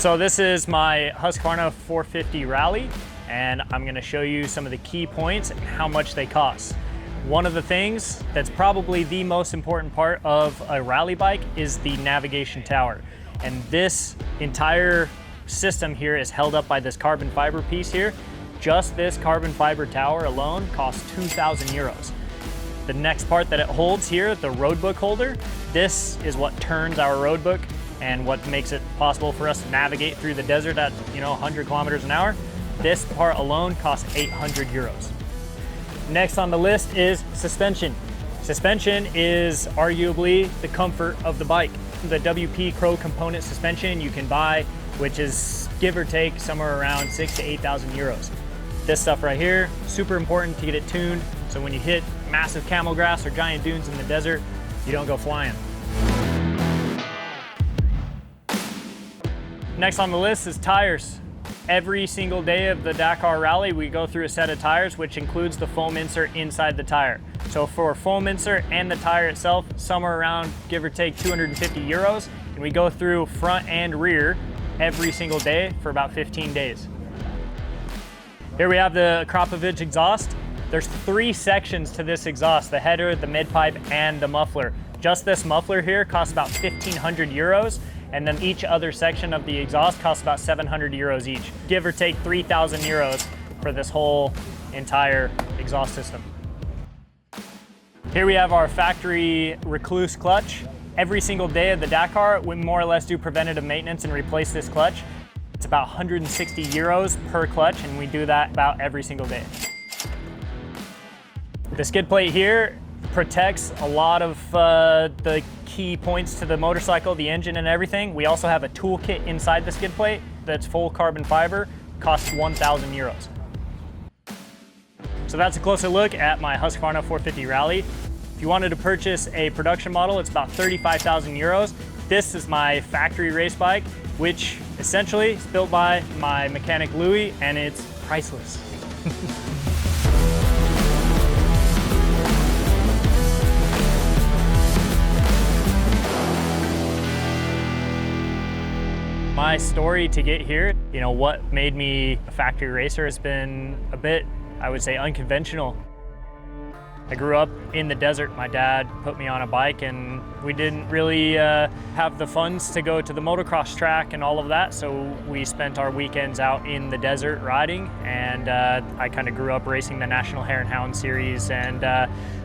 So this is my Husqvarna 450 Rally, and I'm gonna show you some of the key points and how much they cost. One of the things that's probably the most important part of a rally bike is the navigation tower. And this entire system here is held up by this carbon fiber piece here. Just this carbon fiber tower alone costs 2,000 euros. The next part that it holds here, the roadbook holder, this is what turns our roadbook and what makes it possible for us to navigate through the desert at 100 kilometers an hour. This part alone costs 800 euros. Next on the list is suspension. Suspension is arguably the comfort of the bike. The WP Pro component suspension you can buy, which is give or take somewhere around 6,000 to 8,000 euros. This stuff right here, super important to get it tuned, so when you hit massive camel grass or giant dunes in the desert, you don't go flying. Next on the list is tires. Every single day of the Dakar Rally, we go through a set of tires, which includes the foam insert inside the tire. So for foam insert and the tire itself, somewhere around, give or take, 250 euros. And we go through front and rear every single day for about 15 days. Here we have the Krapovich exhaust. There's 3 sections to this exhaust: the header, the mid pipe, and the muffler. Just this muffler here costs about 1,500 euros. And then each other section of the exhaust costs about 700 euros each. Give or take 3,000 euros for this whole entire exhaust system. Here we have our factory Recluse clutch. Every single day of the Dakar, we more or less do preventative maintenance and replace this clutch. It's about 160 euros per clutch, and we do that about every single day. The skid plate here protects a lot of the key points to the motorcycle, the engine and everything. We also have a toolkit inside the skid plate that's full carbon fiber, costs 1,000 euros. So that's a closer look at my Husqvarna 450 Rally. If you wanted to purchase a production model, it's about 35,000 euros. This is my factory race bike, which essentially is built by my mechanic Louis, and it's priceless. My story to get here, what made me a factory racer has been a bit, I would say, unconventional. I grew up in the desert. My dad put me on a bike, and we didn't really have the funds to go to the motocross track and all of that, so we spent our weekends out in the desert riding, and I kind of grew up racing the National Hare and Hound Series and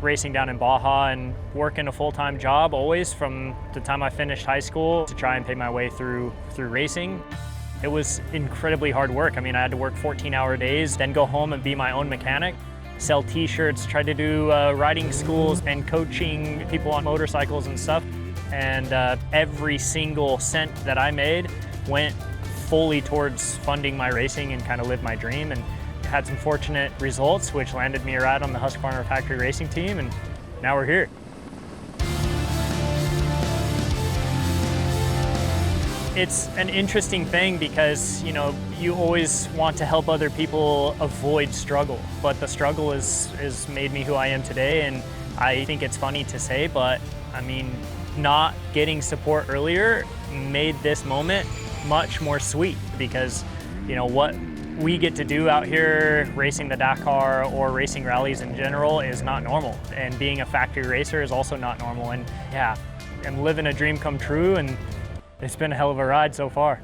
racing down in Baja and working a full-time job always from the time I finished high school to try and pay my way through racing. It was incredibly hard work. I mean, I had to work 14-hour days, then go home and be my own mechanic, sell t-shirts, try to do riding schools and coaching people on motorcycles and stuff. And every single cent that I made went fully towards funding my racing and kind of live my dream, and had some fortunate results, which landed me a ride on the Husqvarna Factory Racing Team, and now we're here. It's an interesting thing because, you always want to help other people avoid struggle, but the struggle is made me who I am today. And I think it's funny to say, but I mean, not getting support earlier made this moment much more sweet, because, what we get to do out here racing the Dakar or racing rallies in general is not normal. And being a factory racer is also not normal. And yeah, I'm living a dream come true, and it's been a hell of a ride so far.